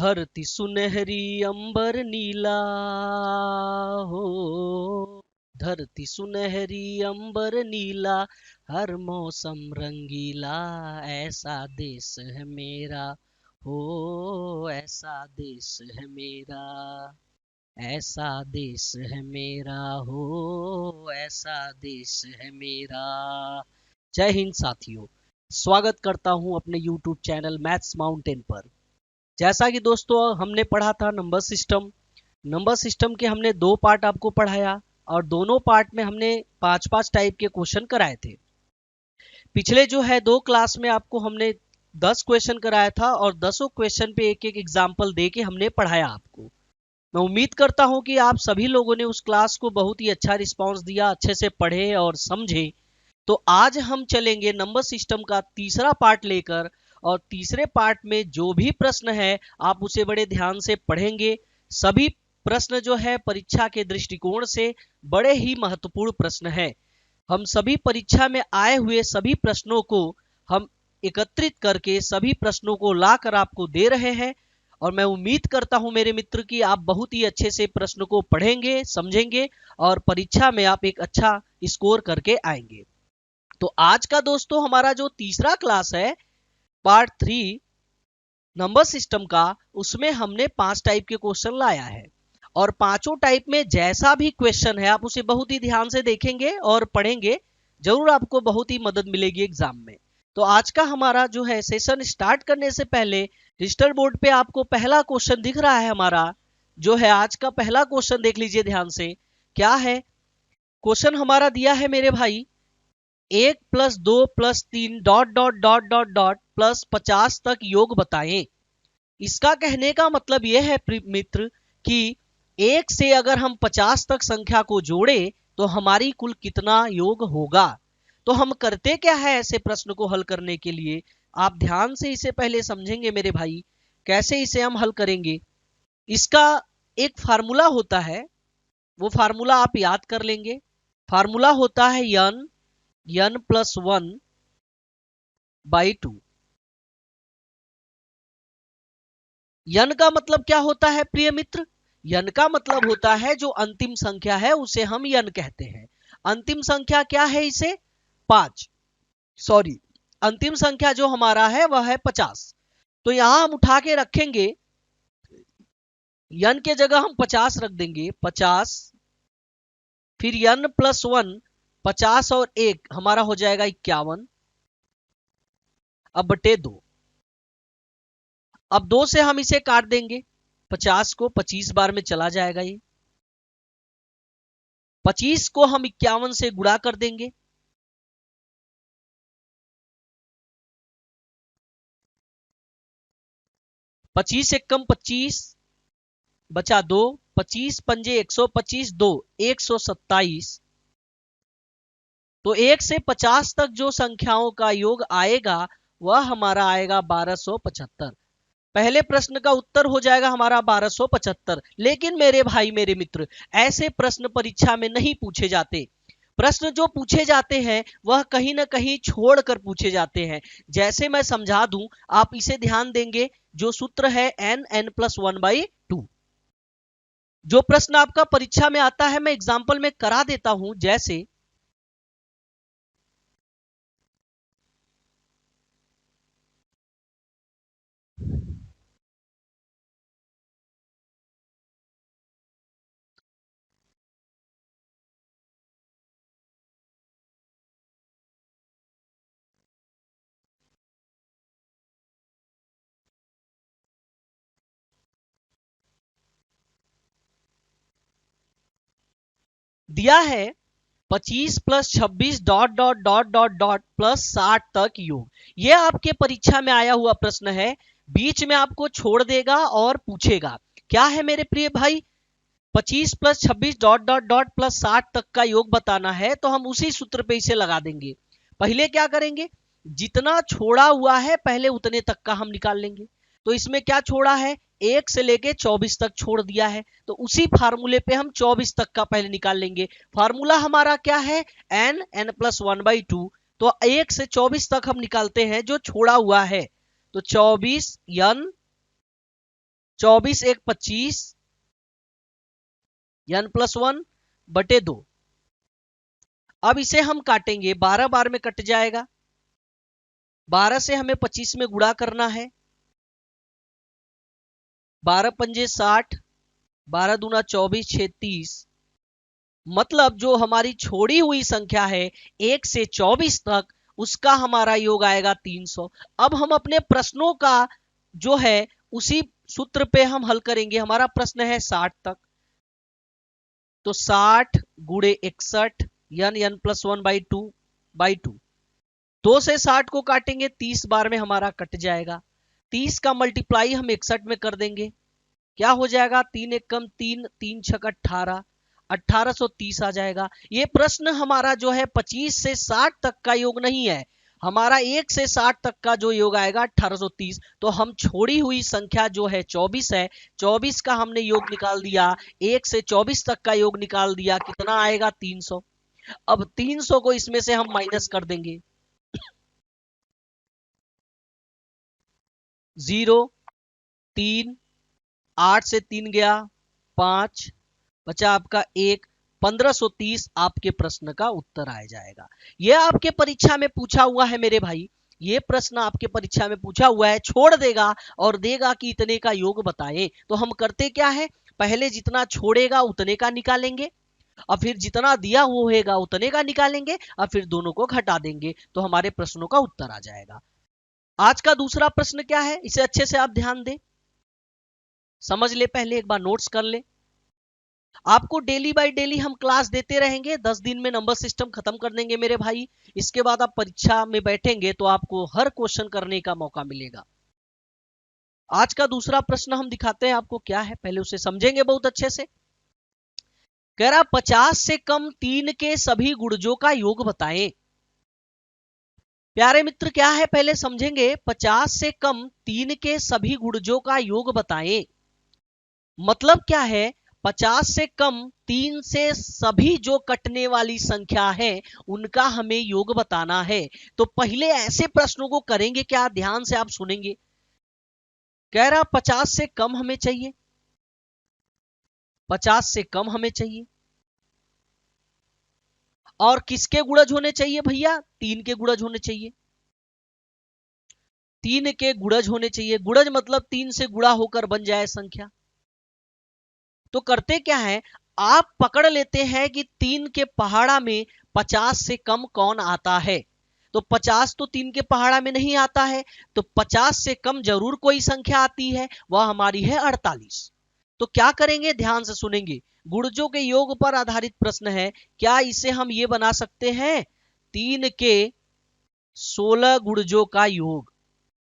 धरती सुनहरी अंबर नीला हो, धरती सुनहरी अंबर नीला, हर मौसम रंगीला, ऐसा देश है मेरा हो, ऐसा देश है मेरा, ऐसा देश है मेरा हो, ऐसा देश है मेरा। जय हिंद साथियों, स्वागत करता हूं अपने YouTube चैनल मैथ्स माउंटेन पर। जैसा कि दोस्तों हमने पढ़ा था नंबर सिस्टम के हमने 2 पार्ट आपको पढ़ाया और दोनों पार्ट में हमने 5-5 टाइप के क्वेश्चन कराए थे। पिछले जो है 2 क्लास में आपको हमने 10 क्वेश्चन कराया था और 10 क्वेश्चन पे एक एक एग्जाम्पल दे के हमने पढ़ाया आपको। मैं उम्मीद करता हूं कि आप सभी लोगों ने उस क्लास को बहुत ही अच्छा रिस्पांस दिया, अच्छे से पढ़े और समझे। तो आज हम चलेंगे नंबर सिस्टम का तीसरा पार्ट लेकर और तीसरे पार्ट में जो भी प्रश्न है आप उसे बड़े ध्यान से पढ़ेंगे। सभी प्रश्न जो है परीक्षा के दृष्टिकोण से बड़े ही महत्वपूर्ण प्रश्न है। हम सभी परीक्षा में आए हुए सभी प्रश्नों को हम एकत्रित करके सभी प्रश्नों को लाकर आपको दे रहे हैं और मैं उम्मीद करता हूं मेरे मित्र कि आप बहुत ही अच्छे से प्रश्न को पढ़ेंगे, समझेंगे और परीक्षा में आप एक अच्छा स्कोर करके आएंगे। तो आज का दोस्तों हमारा जो तीसरा क्लास है पार्ट 3 नंबर सिस्टम का, उसमें हमने 5 टाइप के क्वेश्चन लाया है और पांचों टाइप में जैसा भी क्वेश्चन है आप उसे बहुत ही ध्यान से देखेंगे और पढ़ेंगे, जरूर आपको बहुत ही मदद मिलेगी एग्जाम में। तो आज का हमारा जो है सेशन स्टार्ट करने से पहले रजिस्टर बोर्ड पे आपको पहला क्वेश्चन दिख रहा है। हमारा जो है आज का पहला क्वेश्चन देख लीजिए ध्यान से। क्या है क्वेश्चन हमारा दिया है मेरे भाई, 1+2+3 dot dot dot dot dot plus 50 तक योग बताएं। इसका कहने का मतलब यह है मित्र कि 1 से अगर हम 50 तक संख्या को जोड़े तो हमारी कुल कितना योग होगा। तो हम करते क्या है ऐसे प्रश्न को हल करने के लिए, आप ध्यान से इसे पहले समझेंगे मेरे भाई। कैसे इसे हम हल करेंगे, इसका एक फार्मूला होता है, वो फार्मूला आप याद कर लेंगे। फार्मूला होता है n+1/2। यन का मतलब क्या होता है प्रिय मित्र, यन का मतलब होता है जो अंतिम संख्या है उसे हम यन कहते हैं। अंतिम संख्या क्या है, इसे 5 सॉरी अंतिम संख्या जो हमारा है वह है 50। तो यहां हम उठा के रखेंगे, यन के जगह हम 50 रख देंगे, 50 फिर n+1, 50 और 1 हमारा हो जाएगा 51, अब बटे 2। अब 2 से हम इसे काट देंगे, 50 को 25 बार में चला जाएगा ये, 25 को हम 51 से गुणा कर देंगे, 25 एक कम 25 बचा 2, 25 पंजे 125, 2 127। तो 1 से 50 तक जो संख्याओं का योग आएगा वह हमारा आएगा 1275। पहले प्रश्न का उत्तर हो जाएगा हमारा 1275। लेकिन मेरे भाई मेरे मित्र, ऐसे प्रश्न परीक्षा में नहीं पूछे जाते। प्रश्न जो पूछे जाते हैं वह कहीं ना कहीं छोड़कर पूछे जाते हैं। जैसे मैं समझा दूं, आप इसे ध्यान देंगे, जो सूत्र है n+1/2। जो प्रश्न आपका परीक्षा में आता है मैं एग्जाम्पल में करा देता हूं। जैसे दिया है 25+26 dot dot dot dot dot plus 60 तक योग। यह आपके परीक्षा में आया हुआ प्रश्न है, बीच में आपको छोड़ देगा और पूछेगा क्या है मेरे प्रिय भाई, 25+26 डॉट डॉट डॉट प्लस 60 तक का योग बताना है। तो हम उसी सूत्र पे इसे लगा देंगे। पहले क्या करेंगे, जितना छोड़ा हुआ है पहले उतने तक का हम निकाल लेंगे। तो इसमें क्या छोड़ा है, 1 से लेके 24 तक छोड़ दिया है, तो उसी फार्मूले पे हम 24 तक का पहले निकाल लेंगे। फार्मूला हमारा क्या है, n+1/2। तो 1 से 24 तक हम निकालते हैं जो छोड़ा हुआ है। तो 24 n 24 एक 25 n+1/2। अब इसे हम काटेंगे, 12 बार में कट जाएगा। 12 से हमें 25 में गुणा करना है। 12 पंजे 60, 12 दूना 24, 36। मतलब जो हमारी छोड़ी हुई संख्या है 1 से 24 तक, उसका हमारा योग आएगा 300। अब हम अपने प्रश्नों का जो है उसी सूत्र पे हम हल करेंगे। हमारा प्रश्न है 60 तक, तो 60 गुणे 61 n+1/2। 2 से 60 को काटेंगे, 30 बार में हमारा कट जाएगा। 30 का मल्टीप्लाई हम 61 में कर देंगे, क्या हो जाएगा? 3 एक कम 3, 3 छक 18, 1830 आ जाएगा। ये प्रश्न हमारा जो है 25 से 60 तक का योग नहीं है, हमारा 1 से 60 तक का जो योग आएगा 1830। तो हम छोड़ी हुई संख्या जो है 24 है, 24 का हमने योग निकाल दिया, 1 से 24 तक का योग निकाल दिया, कितना आएगा? 300। अब 300 को इसमें से हम माइनस कर देंगे। 0, 3, 8 से 3 गया 5, बचा आपका 1, 1530 आपके प्रश्न का उत्तर आ जाएगा। यह आपके परीक्षा में पूछा हुआ है मेरे भाई, ये प्रश्न आपके परीक्षा में पूछा हुआ है। छोड़ देगा और देगा कि इतने का योग बताए, तो हम करते क्या है, पहले जितना छोड़ेगा उतने का निकालेंगे, और फिर जितना दिया हुआ होगा उतने का निकालेंगे, और फिर दोनों को घटा देंगे, तो हमारे प्रश्नों का उत्तर आ जाएगा। आज का दूसरा प्रश्न क्या है, इसे अच्छे से आप ध्यान दें, समझ ले, पहले एक बार नोट्स कर ले। आपको डेली बाय डेली हम क्लास देते रहेंगे, 10 दिन में नंबर सिस्टम खत्म कर देंगे मेरे भाई। इसके बाद आप परीक्षा में बैठेंगे तो आपको हर क्वेश्चन करने का मौका मिलेगा। आज का दूसरा प्रश्न हम दिखाते हैं आपको क्या है, पहले उसे समझेंगे बहुत अच्छे से। कह रहा 50 से कम 3 के सभी गुणजों का योग बताएं। प्यारे मित्र क्या है पहले समझेंगे, 50 से कम 3 के सभी गुणजों का योग बताएं। मतलब क्या है, 50 से कम 3 से सभी जो कटने वाली संख्या है उनका हमें योग बताना है। तो पहले ऐसे प्रश्नों को करेंगे क्या, ध्यान से आप सुनेंगे। कह रहा 50 से कम हमें चाहिए, 50 से कम हमें चाहिए, और किसके गुणज होने चाहिए भैया? 3 के गुणज होने चाहिए, 3 के गुणज होने चाहिए। गुणज मतलब 3 से गुणा होकर बन जाए संख्या। तो करते क्या है, आप पकड़ लेते हैं कि 3 के पहाड़ा में 50 से कम कौन आता है। तो 50 तो 3 के पहाड़ा में नहीं आता है, तो 50 से कम जरूर कोई संख्या आती है, वह हमारी है 48। तो क्या करेंगे, ध्यान से सुनेंगे। गुणजों के योग पर आधारित प्रश्न है, क्या इसे हम ये बना सकते हैं, 3 के 16 गुणजों का योग।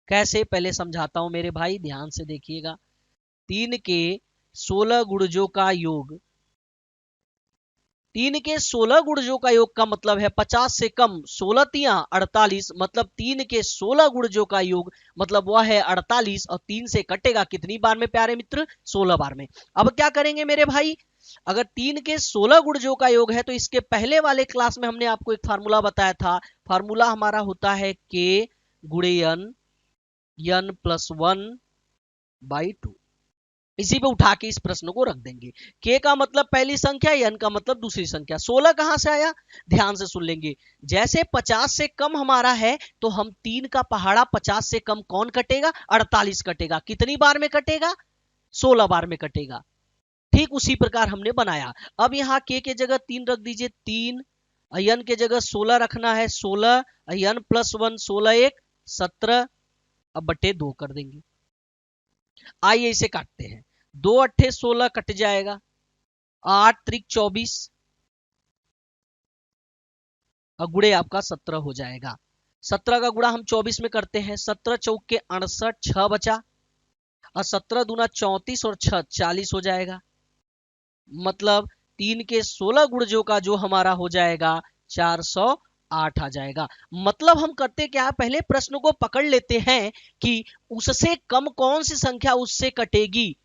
कैसे, पहले समझाता हूं मेरे भाई, ध्यान से देखिएगा। 3 के 16 गुणजों का योग, 3 के 16 गुणजों का योग का मतलब है 50 से कम 16 तिया 48, मतलब 3 के 16 गुणजों का योग मतलब वह है 48, और 3 से कटेगा कितनी बार में प्यारे मित्र? 16 बार में। अब क्या करेंगे मेरे भाई, अगर 3 के 16 गुणजों का योग है तो इसके पहले वाले क्लास में हमने आपको एक फार्मूला बताया था। फार्मूला हमारा होता है के गुणे n, n+1/2। इसी पे उठा के इस प्रश्न को रख देंगे। के का मतलब पहली संख्या, एन का मतलब दूसरी संख्या। 16 कहां से आया, ध्यान से सुन लेंगे। जैसे 50 से कम हमारा है तो हम 3 का पहाड़ा 50 से कम कौन कटेगा? 48 कटेगा। कितनी बार में कटेगा? 16 बार में कटेगा। ठीक उसी प्रकार हमने बनाया। अब यहाँ के जगह 3 रख दीजिए, 3, एन के जगह 16 रखना है, 16, n+1, 16 1 17, अब बटे 2 कर देंगे। आइए इसे काटते हैं, 2 अट्ठे 16 कट जाएगा, 8 त्रिक 24, और गुड़े आपका 17 हो जाएगा। 17 का गुणा हम 24 में करते हैं, 17 चौक के 68, 6 बचा, और 17 दूना 34 और 6 40 हो जाएगा। मतलब 3 के 16 गुणजों का जो हमारा हो जाएगा 408 आ जाएगा। मतलब हम करते क्या, पहले प्रश्न को पकड़ लेते हैं कि उससे कम कौन सी संख्या उससे कटेगी।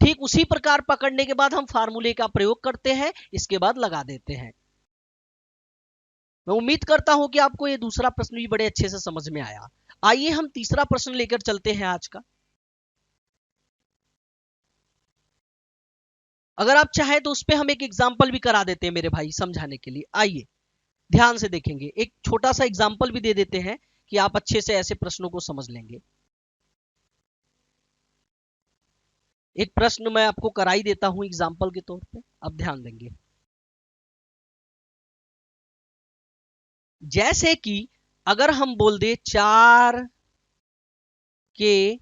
ठीक उसी प्रकार पकड़ने के बाद हम फार्मूले का प्रयोग करते हैं, इसके बाद लगा देते हैं। मैं उम्मीद करता हूं कि आपको ये दूसरा प्रश्न भी बड़े अच्छे से समझ में आया। आइए हम तीसरा प्रश्न लेकर चलते हैं आज का। अगर आप चाहे तो उस पर हम एक एग्जाम्पल भी करा देते हैं मेरे भाई समझाने के लिए। आइए ध्यान से देखेंगे, एक छोटा सा एग्जाम्पल भी दे देते हैं कि आप अच्छे से ऐसे प्रश्नों को समझ लेंगे। एक प्रश्न मैं आपको करा ही देता हूं एग्जाम्पल के तौर पे, अब ध्यान देंगे। जैसे कि अगर हम बोल दे 4 के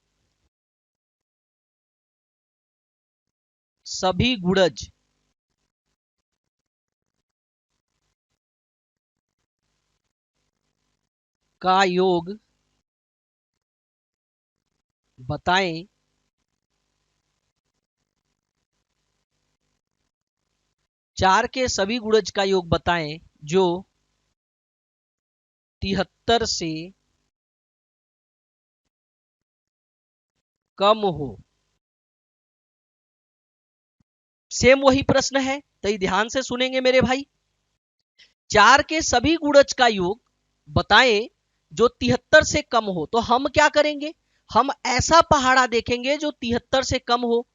सभी गुणज का योग बताएं, चार के सभी गुणज का योग बताएं जो 73 से कम हो। सेम वही प्रश्न है, तो ध्यान से सुनेंगे मेरे भाई। चार के सभी गुणज का योग बताएं जो 73 से कम हो। तो हम क्या करेंगे, हम ऐसा पहाड़ा देखेंगे जो 73 से कम हो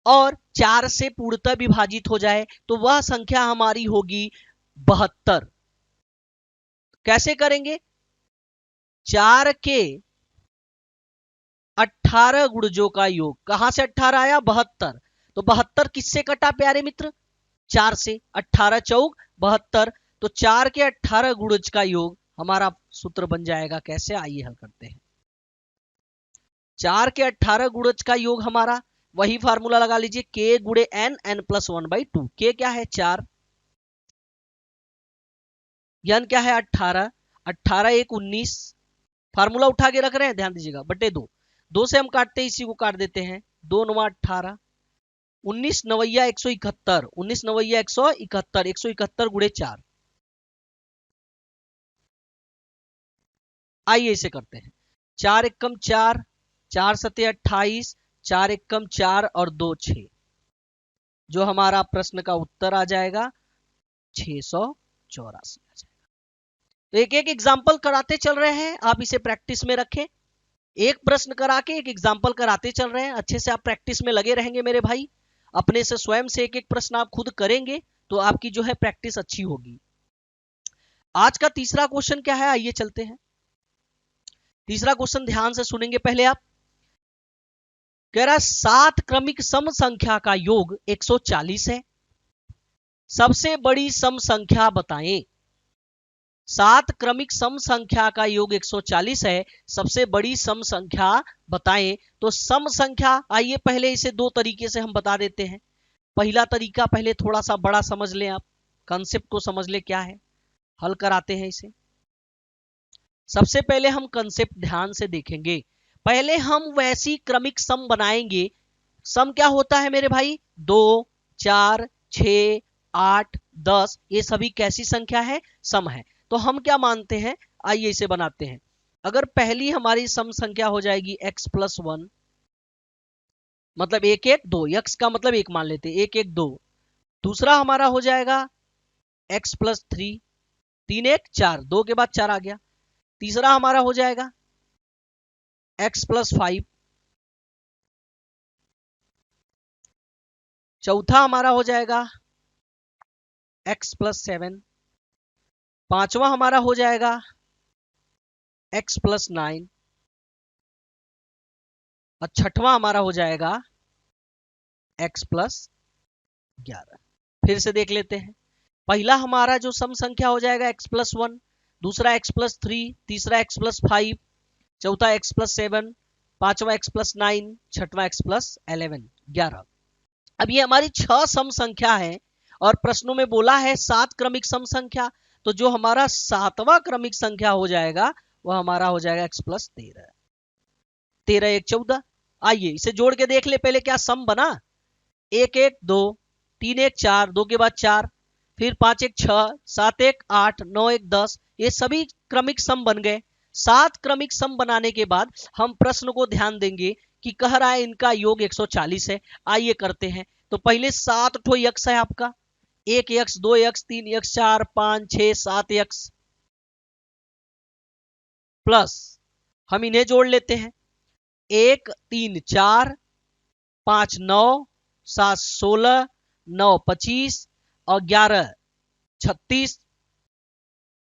और 4 से पूर्णतः विभाजित हो जाए, तो वह संख्या हमारी होगी 72। कैसे करेंगे, 4 के 18 गुणजों का योग, कहां से 18 आया, 72। तो 72 किससे कटा प्यारे मित्र, 4 से। 18 चौक 72, तो 4 के 18 गुणज का योग हमारा सूत्र बन जाएगा कैसे, आइए हल करते हैं। 4 के 18 गुणज का योग हमारा वही फार्मूला लगा लीजिए, के गुणे एन, एन प्लस 1/2। के क्या है 4, एन क्या है 18, 18 एक 19, फार्मूला उठा के रख रहे हैं, ध्यान दीजिएगा, बटे 2। 2 से हम काटते हैं, इसी को काट देते हैं, 2 9 18, 19 नवैया 171, 19 नवैया 171, 171 गुणे 4। आइए इसे करते हैं, 4 एकम 4, 4 सते 28, 4 एकम 4 और 2 6, जो हमारा प्रश्न का उत्तर आ जाएगा 684 आ जाएगा। तो एक एक एग्जाम्पल कराते चल रहे हैं, आप इसे प्रैक्टिस में रखें। एक प्रश्न करा के एक एग्जाम्पल कराते चल रहे हैं, अच्छे से आप प्रैक्टिस में लगे रहेंगे मेरे भाई। अपने से स्वयं से एक एक प्रश्न आप खुद करेंगे तो आपकी जो है प्रैक्टिस अच्छी होगी। आज का तीसरा क्वेश्चन क्या है, आइए चलते हैं। तीसरा क्वेश्चन ध्यान से सुनेंगे पहले आप। कह रहा 7 क्रमिक सम संख्या का योग 140 है, सबसे बड़ी सम संख्या बताएं। 7 क्रमिक सम संख्या का योग 140 है, सबसे बड़ी सम संख्या बताएं। तो सम संख्या, आइए पहले इसे दो तरीके से हम बता देते हैं। पहला तरीका, पहले थोड़ा सा बड़ा समझ लें आप, कंसेप्ट को समझ ले क्या है, हल कराते हैं इसे। सबसे पहले हम कंसेप्ट ध्यान से देखेंगे। पहले हम वैसी क्रमिक सम बनाएंगे। सम क्या होता है मेरे भाई, 2 4 6 8 10, ये सभी कैसी संख्या है, सम है। तो हम क्या मानते हैं, आइए इसे बनाते हैं। अगर पहली हमारी सम संख्या हो जाएगी x प्लस 1, मतलब 1 1 2, x का मतलब 1 मान लेते, 1 1 2। दूसरा हमारा हो जाएगा x प्लस 3, 3 1 4, 2 के बाद 4 आ गया। तीसरा हमारा हो जाएगा x प्लस 5। चौथा हमारा हो जाएगा x प्लस 7। पांचवा हमारा हो जाएगा x प्लस 9 और छठवां हमारा हो जाएगा x प्लस 11। फिर से देख लेते हैं। पहला हमारा जो सम संख्या हो जाएगा x प्लस 1, दूसरा x प्लस 3, तीसरा x प्लस 5, चौथा x प्लस 7, पांचवा x प्लस 9, छठवां x प्लस 11। अब ये हमारी 6 सम संख्या है और प्रश्नों में बोला है 7 क्रमिक सम संख्या। तो जो हमारा 7वां क्रमिक संख्या हो जाएगा वह हमारा हो जाएगा x प्लस 13। 13 1 14। आइए इसे जोड़ के देख ले, पहले क्या सम बना, 1 1 2, 3 1 4, 2 के बाद 4, फिर 5 1 6, 7 1 8, 9 1 10, ये सभी क्रमिक सम बन गए। 7 क्रमिक सम बनाने के बाद हम प्रश्न को ध्यान देंगे कि कह रहा है इनका योग 140 है। आइए करते हैं। तो पहले 7 ठो यक्स है आपका, 1 x, 2 x, 3 x, 4 5 6 7 x, plus हम इन्हें जोड़ लेते हैं, 1 3 4, 5 9, 7 16, 9 25 और 11 36,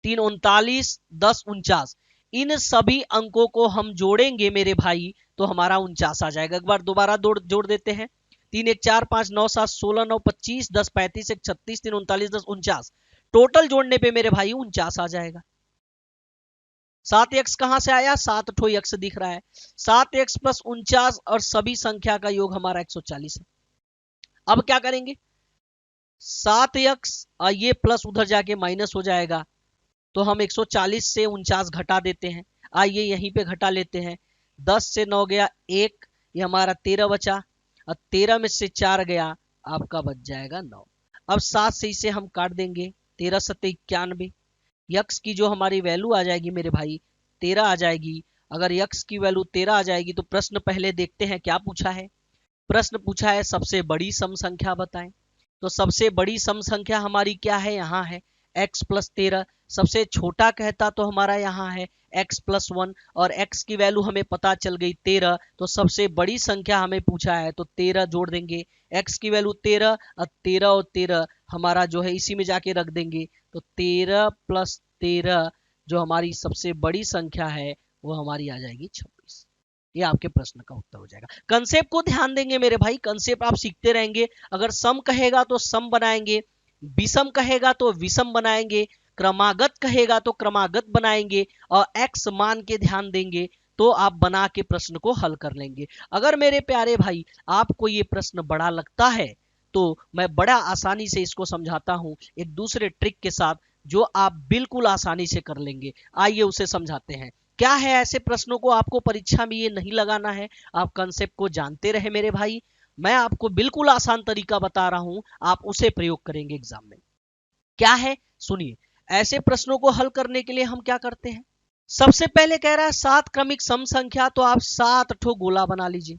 3 39, 10 49। इन सभी अंकों को हम जोड़ेंगे मेरे भाई तो हमारा 49 आ जाएगा। एक बार दोबारा जोड़ देते हैं। 3 1 4 5 9 7 16 9 25 10 35 1 36 3 39 10 49। टोटल जोड़ने पे मेरे भाई 49 आ जाएगा। 7x कहां से आया? 7 ठो x दिख रहा है। 7x प्लस 49 और सभी संख्या का योग हमारा 140 है। अब क्या करेंगे? 7x और ये प्लस उधर जाके माइनस हो जाएगा तो हम 140 से 49 घटा देते हैं। आइए यहीं पे घटा लेते हैं। 10 से 9 गया 1, ये हमारा 13 बचा और 13 में से 4 गया, आपका बच जाएगा 9। अब 7 से इसे हम काट देंगे। 13 सत्ते 91। यक्स की जो हमारी वैल्यू आ जाएगी मेरे भाई 13 आ जाएगी। अगर यक्स की वैल्यू 13 आ जाएगी तो प्रश्न पहले देखते हैं क्या पूछा है। प्रश्न पूछा है सबसे बड़ी सम संख्या बताएं। तो सबसे बड़ी सम संख्या हमारी क्या है? यहाँ है x प्लस 13। सबसे छोटा कहता तो हमारा यहाँ है x प्लस 1 और x की वैल्यू हमें पता चल गई 13। तो सबसे बड़ी संख्या हमें पूछा है तो 13 जोड़ देंगे। x की वैल्यू 13 और 13 और 13 हमारा जो है इसी में जाके रख देंगे। तो 13 प्लस 13 जो हमारी सबसे बड़ी संख्या है वो हमारी आ जाएगी 26। ये आपके प्रश्न का उत्तर हो जाएगा। कंसेप्ट को ध्यान देंगे मेरे भाई, कंसेप्ट आप सीखते रहेंगे। अगर सम कहेगा तो सम बनाएंगे, विषम कहेगा तो विषम बनाएंगे, क्रमागत कहेगा तो क्रमागत बनाएंगे और एक्स मान के ध्यान देंगे तो आप बना के प्रश्न को हल कर लेंगे। अगर मेरे प्यारे भाई आपको ये प्रश्न बड़ा लगता है तो मैं बड़ा आसानी से इसको समझाता हूं एक दूसरे ट्रिक के साथ जो आप बिल्कुल आसानी से कर लेंगे। आइए उसे समझाते हैं। क्या है ऐसे प्रश्नों को आपको परीक्षा में ये नहीं लगाना है, आप कंसेप्ट को जानते रहे मेरे भाई। मैं आपको बिल्कुल आसान तरीका बता रहा हूं, आप उसे प्रयोग करेंगे एग्जाम में। क्या है सुनिए। ऐसे प्रश्नों को हल करने के लिए हम क्या करते हैं? सबसे पहले कह रहा है 7 क्रमिक सम संख्या, तो आप 7 ठो गोला बना लीजिए।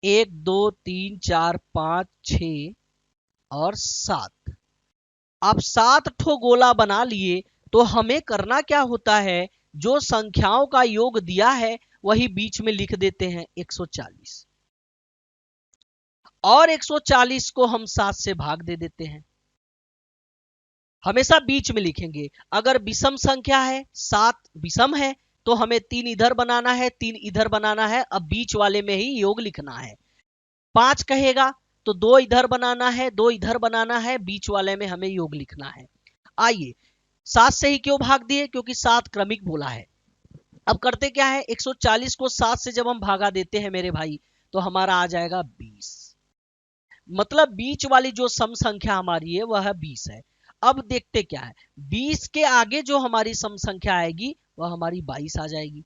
1 2 3 4 5 6 और 7। आप 7 ठो गोला बना लिए तो हमें करना क्या होता है, जो संख्याओं का योग दिया है वही बीच में लिख देते हैं 140 और 140 को हम 7 से भाग दे देते हैं। हमेशा बीच में लिखेंगे। अगर विषम संख्या है 7 विषम है तो हमें 3 इधर बनाना है 3 इधर बनाना है, अब बीच वाले में ही योग लिखना है। 5 कहेगा तो 2 इधर बनाना है 2 इधर बनाना है, बीच वाले में हमें योग लिखना है। आइए 7 से ही क्यों भाग दिए? क्योंकि 7 क्रमिक बोला है। अब करते क्या है, 140 को 7 से जब हम भागा देते हैं मेरे भाई तो हमारा आ जाएगा 20। मतलब बीच वाली जो सम संख्या हमारी है वह 20 है। अब देखते क्या है, 20 के आगे जो हमारी सम संख्या आएगी वह हमारी 22 आ जाएगी,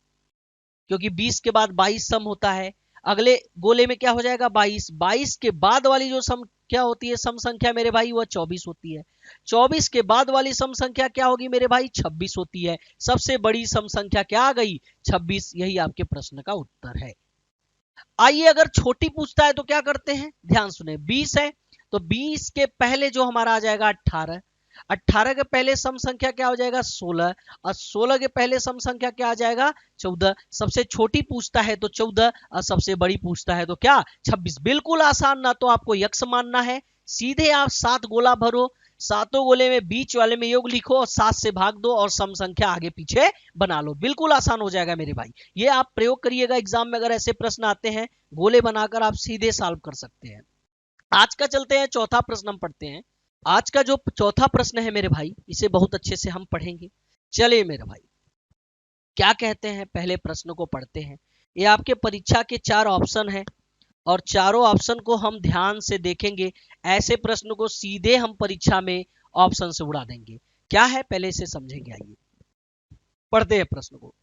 क्योंकि 20 के बाद 22 सम होता है। अगले गोले में क्या हो जाएगा 22। 22 के बाद वाली जो सम क्या होती है सम संख्या मेरे भाई वह 24 होती है। 24 के बाद वाली सम संख्या क्या होगी मेरे भाई 26 होती है। सबसे बड़ी सम संख्या क्या आ गई 26। यही आपके प्रश्न का उत्तर है। आइए अगर छोटी पूछता है तो क्या करते हैं, ध्यान सुने। 20 है तो 20 के पहले जो हमारा आ जाएगा 18। 18 के पहले सम संख्या क्या हो जाएगा 16 और 16 के पहले सम संख्या क्या आ जाएगा 14। सबसे छोटी पूछता है तो 14 और सबसे बड़ी पूछता है तो क्या 26। बिल्कुल आसान। ना तो आपको यक्स मानना है, सीधे आप 7 गोला भरो, 7 गोले में बीच वाले में योग लिखो और 7 से भाग दो और सम संख्या आगे पीछे बना लो। बिल्कुल आसान हो जाएगा मेरे भाई। ये आप प्रयोग करिएगा एग्जाम में, अगर ऐसे प्रश्न आते हैं गोले बनाकर आप सीधे सॉल्व कर सकते हैं। आज का चलते हैं चौथा प्रश्न हम पढ़ते हैं। आज का जो चौथा प्रश्न है मेरे भाई इसे बहुत अच्छे से हम पढ़ेंगे। चलिए मेरे भाई क्या कहते हैं, पहले प्रश्न को पढ़ते हैं। ये आपके परीक्षा के 4 ऑप्शन हैं और चारों ऑप्शन को हम ध्यान से देखेंगे। ऐसे प्रश्न को सीधे हम परीक्षा में ऑप्शन से उड़ा देंगे। क्या है पहले इसे समझेंगे। आइए पढ़ते हैं प्रश्न को।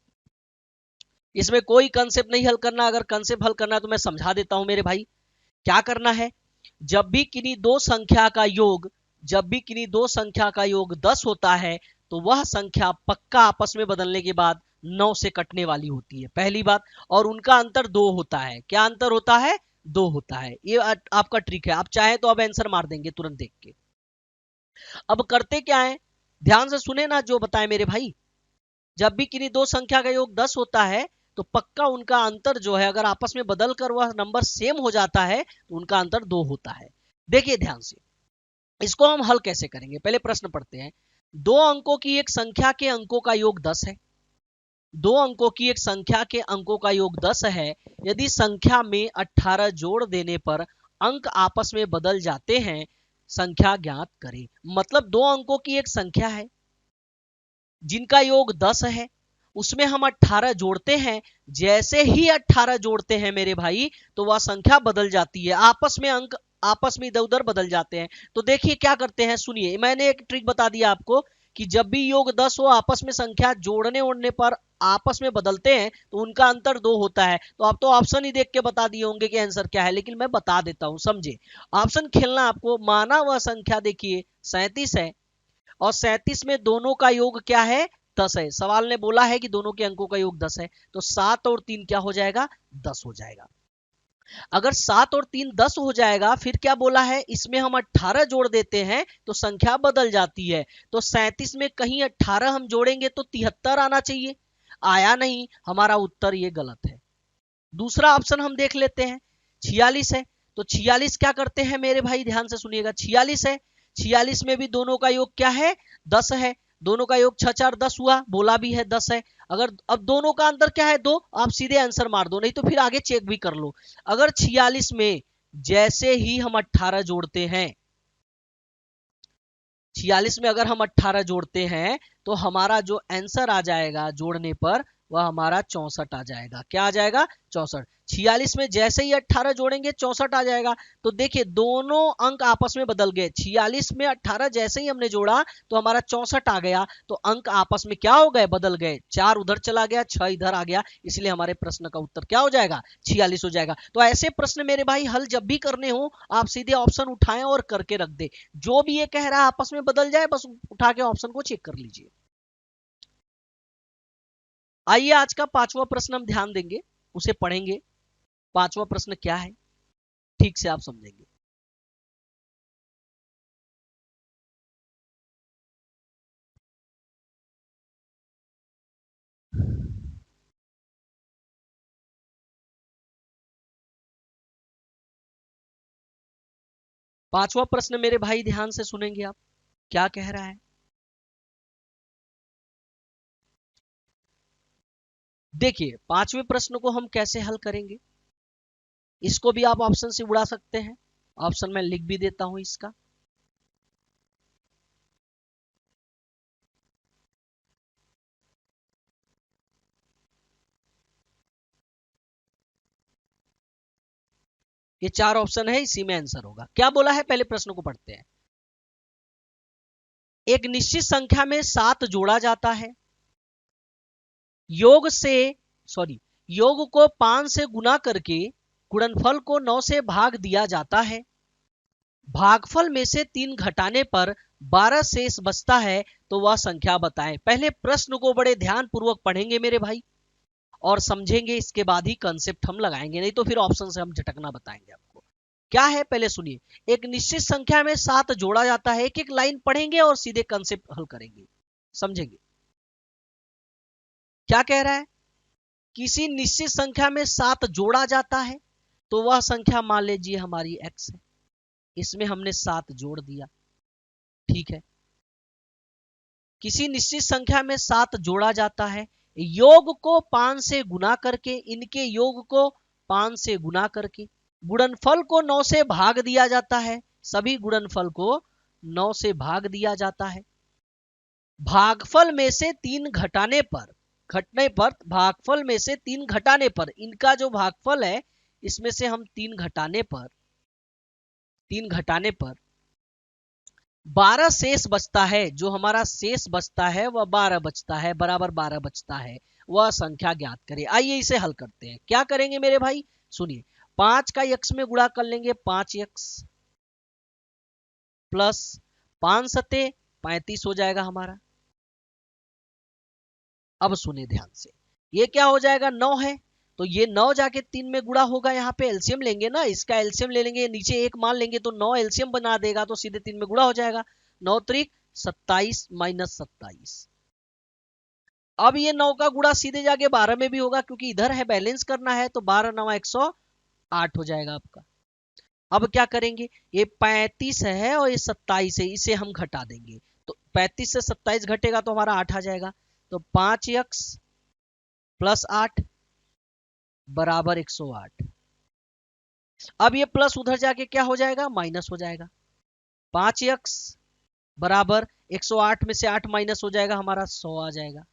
इसमें कोई कंसेप्ट नहीं हल करना, अगर कंसेप्ट हल करना है तो मैं समझा देता हूं मेरे भाई। क्या करना है, जब भी किन्हीं दो संख्या का योग 10 होता है तो वह संख्या पक्का आपस में बदलने के बाद 9 से कटने वाली होती है, पहली बात। और उनका अंतर 2 होता है। क्या अंतर होता है 2 होता है। ये आपका ट्रिक है। आप चाहे तो अब आंसर मार देंगे तुरंत देख के। अब करते क्या है, ध्यान से सुने ना जो बताए मेरे भाई। जब भी किन्हीं दो संख्या का योग 10 होता है तो पक्का उनका अंतर जो है अगर आपस में बदल कर वह नंबर सेम हो जाता है तो उनका अंतर 2 होता है। देखिए ध्यान से, इसको हम हल कैसे करेंगे, पहले प्रश्न पढ़ते हैं। 2 अंकों की एक संख्या के अंकों का योग 10 है। 2 अंकों की एक संख्या के अंकों का योग 10 है। यदि संख्या में 18 जोड़ देने पर अंक आपस में बदल जाते हैं, संख्या ज्ञात करें। मतलब 2 अंकों की एक संख्या है जिनका योग 10 है, उसमें हम 18 जोड़ते हैं। जैसे ही 18 जोड़ते हैं मेरे भाई, तो वह संख्या बदल जाती है, आपस में अंक आपस में इधर उधर बदल जाते हैं। तो देखिए क्या करते हैं, सुनिए, मैंने एक ट्रिक बता दिया आपको कि जब भी योग 10 हो, आपस में संख्या जोड़ने ओढ़ने पर आपस में बदलते हैं तो उनका अंतर 2 होता है। तो आप तो ऑप्शन ही देख के बता दिए होंगे कि आंसर क्या है, लेकिन मैं बता देता हूं, समझे। ऑप्शन खेलना आपको। माना वह संख्या देखिए 37 है और 37 में दोनों का योग क्या है, 10 है। सवाल ने बोला है कि दोनों के अंकों का योग 10 है, तो 7 और 3 क्या हो जाएगा, 10 हो जाएगा। अगर 7 और 3 10 हो जाएगा, फिर क्या बोला है, इसमें हम 18 जोड़ देते हैं तो संख्या बदल जाती है। तो 37 में कहीं 18 हम जोड़ेंगे तो 73 आना चाहिए, आया नहीं, हमारा उत्तर ये गलत है। दूसरा ऑप्शन हम देख लेते हैं, 46 है। तो 46 क्या करते हैं मेरे भाई, ध्यान से सुनिएगा, 46 है, 46 में भी दोनों का योग क्या है, 10 है। दोनों का योग 6 4 10 हुआ, बोला भी है 10 है। अगर अब दोनों का अंतर क्या है, 2, आप सीधे आंसर मार दो, नहीं तो फिर आगे चेक भी कर लो। अगर 46 में जैसे ही हम 18 जोड़ते हैं, 46 में अगर हम 18 जोड़ते हैं तो हमारा जो आंसर आ जाएगा जोड़ने पर, वह हमारा 64 आ जाएगा। क्या आ जाएगा, 64। 46 में जैसे ही 18 जोड़ेंगे 64 आ जाएगा। तो देखिए दोनों अंक आपस में बदल गए। 46 में 18 जैसे ही हमने जोड़ा तो हमारा 64 आ गया। तो अंक आपस में क्या हो गए, बदल गए। 4 उधर चला गया, 6 इधर आ गया, इसलिए हमारे प्रश्न का उत्तर क्या हो जाएगा, 46 हो जाएगा। तो ऐसे प्रश्न मेरे भाई हल जब भी करने हो, आप सीधे ऑप्शन उठाएं और करके रख दे। जो भी ये कह रहा है आपस में बदल जाए, बस उठा के ऑप्शन को चेक कर लीजिए। आइए आज का 5वां प्रश्न हम ध्यान देंगे, उसे पढ़ेंगे। 5वां प्रश्न क्या है, ठीक से आप समझेंगे। 5वां प्रश्न मेरे भाई ध्यान से सुनेंगे आप, क्या कह रहा है। देखिए 5वें प्रश्न को हम कैसे हल करेंगे, इसको भी आप ऑप्शन से उड़ा सकते हैं। ऑप्शन में लिख भी देता हूं इसका। ये 4 ऑप्शन है, इसी में आंसर होगा। क्या बोला है, पहले प्रश्न को पढ़ते हैं। एक निश्चित संख्या में 7 जोड़ा जाता है। योग से सॉरी योग को 5 से गुना करके गुणनफल को 9 से भाग दिया जाता है। भागफल में से 3 घटाने पर 12 शेष बचता है, तो वह संख्या बताएं। पहले प्रश्न को बड़े ध्यान पूर्वक पढ़ेंगे मेरे भाई और समझेंगे, इसके बाद ही कंसेप्ट हम लगाएंगे, नहीं तो फिर ऑप्शन से हम झटकना बताएंगे आपको। क्या है पहले सुनिए। एक निश्चित संख्या में 7 जोड़ा जाता है। एक एक लाइन पढ़ेंगे और सीधे कंसेप्ट हल करेंगे, समझेंगे। क्या कह रहा है, किसी निश्चित संख्या में 7 जोड़ा जाता है, तो वह संख्या मान लीजिए हमारी x है। इसमें हमने 7 जोड़ दिया, ठीक है। किसी निश्चित संख्या में 7 जोड़ा जाता है, योग को 5 से गुना करके, इनके योग को 5 से गुना करके गुणनफल को 9 से भाग दिया जाता है। सभी गुणनफल को 9 से भाग दिया जाता है। भागफल में से 3 घटने पर भागफल में से 3 घटाने पर, इनका जो भागफल है इसमें से हम 3 घटाने पर 12 शेष बचता है। जो हमारा शेष बचता है वह 12 बचता है, बराबर 12 बचता है। वह संख्या ज्ञात करें। आइए इसे हल करते हैं। क्या करेंगे मेरे भाई, सुनिए। 5 का x में गुणा कर लेंगे, 5x प्लस 5 सते 35 हो जाएगा हमारा। अब सुनिए ध्यान से, ये क्या हो जाएगा, 9 है, तो ये 9 जाके 3 में गुणा होगा। यहाँ पे एलसीएम लेंगे ना, इसका एलसीएम ले लेंगे, नीचे 1 मान लेंगे तो 9 एलसीएम बना देगा, तो सीधे 3 में गुणा हो जाएगा। 9 त्रिक 27 माइनस 27। अब ये 9 का गुणा सीधे जाके 12 में भी होगा, क्योंकि इधर है बैलेंस करना है, तो 12 9 108 हो जाएगा आपका। अब क्या करेंगे, ये 35 है और ये 27 है, इसे हम घटा देंगे, तो 35 से 27 घटेगा तो हमारा 8 आ जाएगा। तो 5x प्लस 8 बराबर 108। अब ये प्लस उधर जाके क्या हो जाएगा, माइनस हो जाएगा। 5x बराबर 108 में से 8 माइनस हो जाएगा, हमारा 100 आ जाएगा।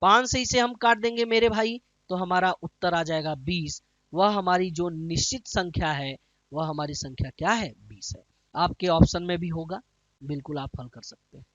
5 से इसे हम काट देंगे मेरे भाई, तो हमारा उत्तर आ जाएगा 20। वह हमारी जो निश्चित संख्या है, वह हमारी संख्या क्या है, 20 है। आपके ऑप्शन में भी होगा, बिल्कुल आप हल कर सकते हैं।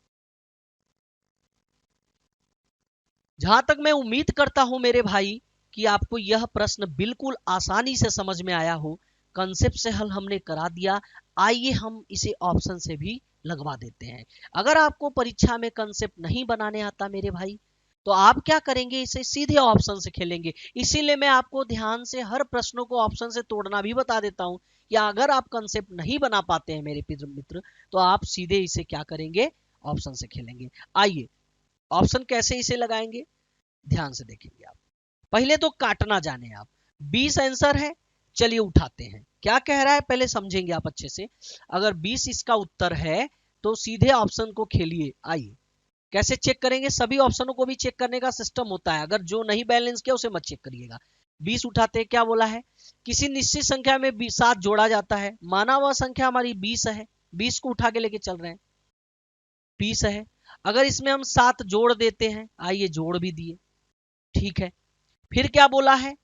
जहां तक मैं उम्मीद करता हूं मेरे भाई कि आपको यह प्रश्न बिल्कुल आसानी से समझ में आया हो, कंसेप्ट से हल हमने करा दिया। आइए हम इसे ऑप्शन से भी लगवा देते हैं। अगर आपको परीक्षा में कंसेप्ट नहीं बनाने आता मेरे भाई, तो आप क्या करेंगे, इसे सीधे ऑप्शन से खेलेंगे। इसीलिए मैं आपको ध्यान से हर प्रश्नों को ऑप्शन से तोड़ना भी बता देता हूं, कि अगर आप कंसेप्ट नहीं बना पाते हैं मेरे मित्र, तो आप सीधे इसे क्या करेंगे, ऑप्शन से खेलेंगे। आइए ऑप्शन कैसे इसे लगाएंगे, ध्यान से देखेंगे आप। पहले तो काटना जाने आप, 20 आंसर है, चलिए उठाते हैं। क्या कह रहा है पहले समझेंगे आप अच्छे से। अगर 20 इसका उत्तर है, तो सीधे ऑप्शन को खेलिए। आइए कैसे चेक करेंगे, सभी ऑप्शनों को भी चेक करने का सिस्टम होता है, अगर जो नहीं बैलेंस किया उसे मत चेक करिएगा। 20 उठाते हैं, क्या बोला है, किसी निश्चित संख्या में 7 जोड़ा जाता है, माना वह संख्या हमारी 20 है, 20 को उठा के लेके चल रहे हैं, 20 है। अगर इसमें हम 7 जोड़ देते हैं, आइए जोड़ भी दिए, ठीक है। फिर क्या बोला है,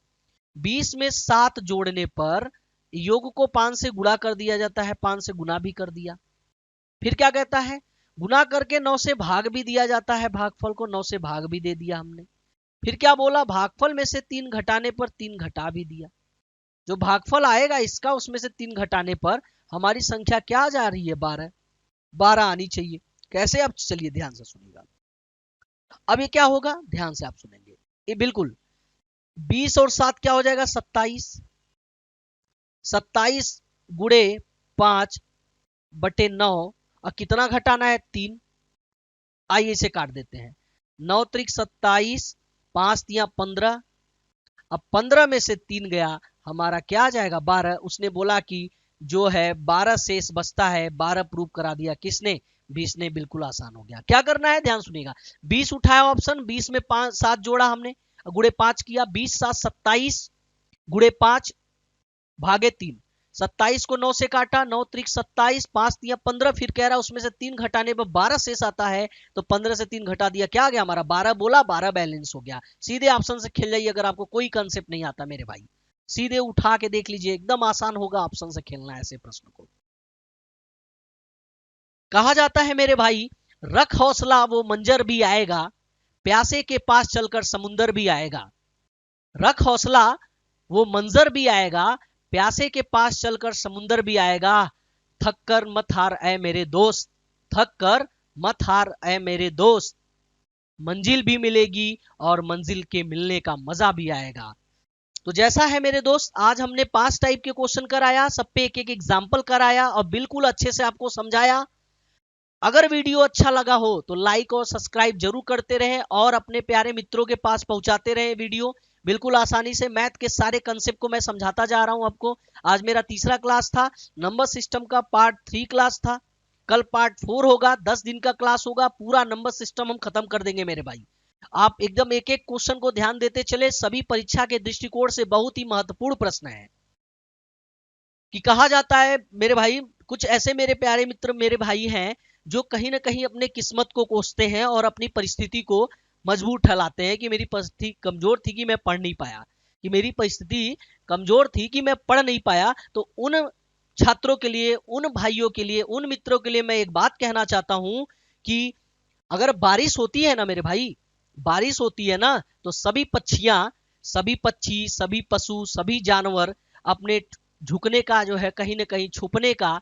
20 में 7 जोड़ने पर योग को 5 से गुणा कर दिया जाता है, 5 से गुणा भी कर दिया। फिर क्या कहता है, गुना करके 9 से भाग भी दिया जाता है, भागफल को 9 से भाग भी दे दिया हमने। फिर क्या बोला, भागफल में से 3 घटाने पर 3 घटा भी दिया। जो भागफल आएगा इसका, उसमें से 3 घटाने पर हमारी संख्या क्या जा रही है, 12 12 आनी चाहिए। कैसे, अब चलिए ध्यान से सुनिएगा। अब ये क्या होगा, ध्यान से आप सुनेंगे, ये बिल्कुल 20 और 7 क्या हो जाएगा, 27। 27 गुड़े 5 बटे 9, और कितना घटाना है, 3। आइए इसे काट देते हैं, 9 त्रिक 27, 5 तिया 15, अब 15 में से 3 गया, हमारा क्या आ जाएगा, 12। उसने बोला कि जो है 12 शेष बचता है, 12 प्रूव करा दिया किसने, 20 ने। बिल्कुल आसान हो गया। क्या करना है, ध्यान सुनिएगा, 20 उठाया ऑप्शन, 20 में 7 जोड़ा हमने, गुड़े 5 किया, 20 7 27 गुड़े 5 भागे 3, 27 को 9 से काटा, 9 त्रिक 27, 5 दिया 15, फिर कह रहा उसमें से 3 घटाने पर 12 शेष आता है, तो 15 से 3 घटा दिया, क्या आ गया हमारा, 12 बोला, 12 बैलेंस हो गया। सीधे ऑप्शन से खेल जाइए, अगर आपको कोई कंसेप्ट नहीं आता मेरे भाई, सीधे उठा के देख लीजिए, एकदम आसान होगा ऑप्शन से खेलना ऐसे प्रश्न को। कहा जाता है मेरे भाई, रख हौसला वो मंजर भी आएगा, प्यासे के पास चलकर समुंदर भी आएगा। रख हौसला वो मंजर भी आएगा, प्यासे के पास चलकर समुंदर भी आएगा। थक कर मत हार ऐ मेरे दोस्त, थक कर मत हार ऐ मेरे दोस्त, मंजिल भी मिलेगी और मंजिल के मिलने का मजा भी आएगा। तो जैसा है मेरे दोस्त, आज हमने 5 टाइप के क्वेश्चन कराया, सब पे एक एक एग्जाम्पल कराया और बिल्कुल अच्छे से आपको समझाया। अगर वीडियो अच्छा लगा हो तो लाइक और सब्सक्राइब जरूर करते रहें और अपने प्यारे मित्रों के पास पहुंचाते रहें वीडियो। बिल्कुल आसानी से मैथ के सारे कंसेप्ट को मैं समझाता जा रहा हूं आपको। आज मेरा तीसरा क्लास था, नंबर सिस्टम का पार्ट 3 क्लास था, कल पार्ट 4 होगा, 10 दिन का क्लास होगा, पूरा नंबर सिस्टम हम खत्म कर देंगे मेरे भाई। आप एकदम एक एक क्वेश्चन को ध्यान देते चले, सभी परीक्षा के दृष्टिकोण से बहुत ही महत्वपूर्ण प्रश्न है। कि कहा जाता है मेरे भाई, कुछ ऐसे मेरे प्यारे मित्र मेरे भाई हैं जो कहीं ना कहीं अपने किस्मत को कोसते हैं और अपनी परिस्थिति को मजबूत ठहराते हैं कि मेरी परिस्थिति कमजोर थी कि मैं पढ़ नहीं पाया, कि मेरी परिस्थिति कमजोर थी कि मैं पढ़ नहीं पाया। तो उन छात्रों के लिए, उन भाइयों के लिए, उन मित्रों के लिए मैं एक बात कहना चाहता हूं कि अगर बारिश होती है ना मेरे भाई, बारिश होती है ना, तो सभी पक्षियां, सभी पक्षी, सभी पशु, सभी जानवर अपने झुकने का जो है, कहीं ना कहीं छुपने का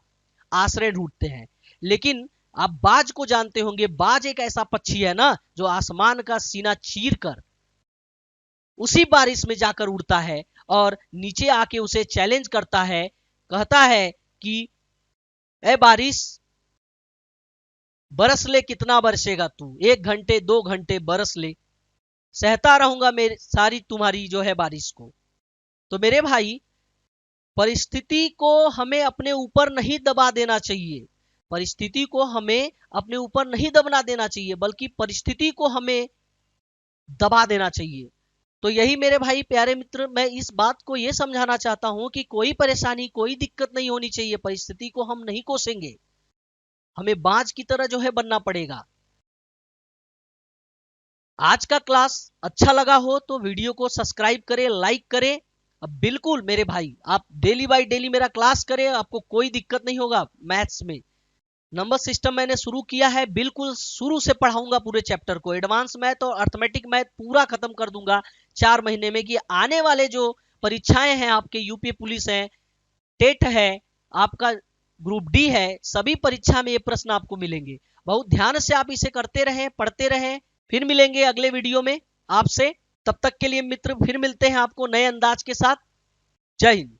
आश्रय ढूंढते हैं। लेकिन आप बाज को जानते होंगे, बाज एक ऐसा पक्षी है ना जो आसमान का सीना चीर कर उसी बारिश में जाकर उड़ता है और नीचे आके उसे चैलेंज करता है, कहता है कि ए बारिश, बरस ले, कितना बरसेगा तू, 1 घंटे 2 घंटे बरस ले, सहता रहूंगा मेरे सारी तुम्हारी जो है बारिश को। तो मेरे भाई, परिस्थिति को हमें अपने ऊपर नहीं दबा देना चाहिए, परिस्थिति को हमें अपने ऊपर नहीं दबना देना चाहिए, बल्कि परिस्थिति को हमें दबा देना चाहिए। तो यही मेरे भाई प्यारे मित्र, मैं इस बात को यह समझाना चाहता हूं कि कोई परेशानी, कोई दिक्कत नहीं होनी चाहिए, परिस्थिति को हम नहीं कोसेंगे, हमें बाज की तरह जो है बनना पड़ेगा। आज का क्लास अच्छा लगा हो तो वीडियो को सब्सक्राइब करें, लाइक करें। अब बिल्कुल मेरे भाई, आप डेली बाय डेली मेरा क्लास करें, आपको कोई दिक्कत नहीं होगा। मैथ्स में नंबर सिस्टम मैंने शुरू किया है, बिल्कुल शुरू से पढ़ाऊंगा पूरे चैप्टर को, एडवांस मैथ और अर्थमेटिक मैथ पूरा खत्म कर दूंगा 4 महीने में, कि आने वाले जो परीक्षाएं हैं आपके, यूपी पुलिस है, टेट है, आपका ग्रुप डी है, सभी परीक्षा में ये प्रश्न आपको मिलेंगे। बहुत ध्यान से आप इसे करते रहें, पढ़ते रहें। फिर मिलेंगे अगले वीडियो में आपसे, तब तक के लिए मित्र फिर मिलते हैं आपको नए अंदाज के साथ। जय हिंद।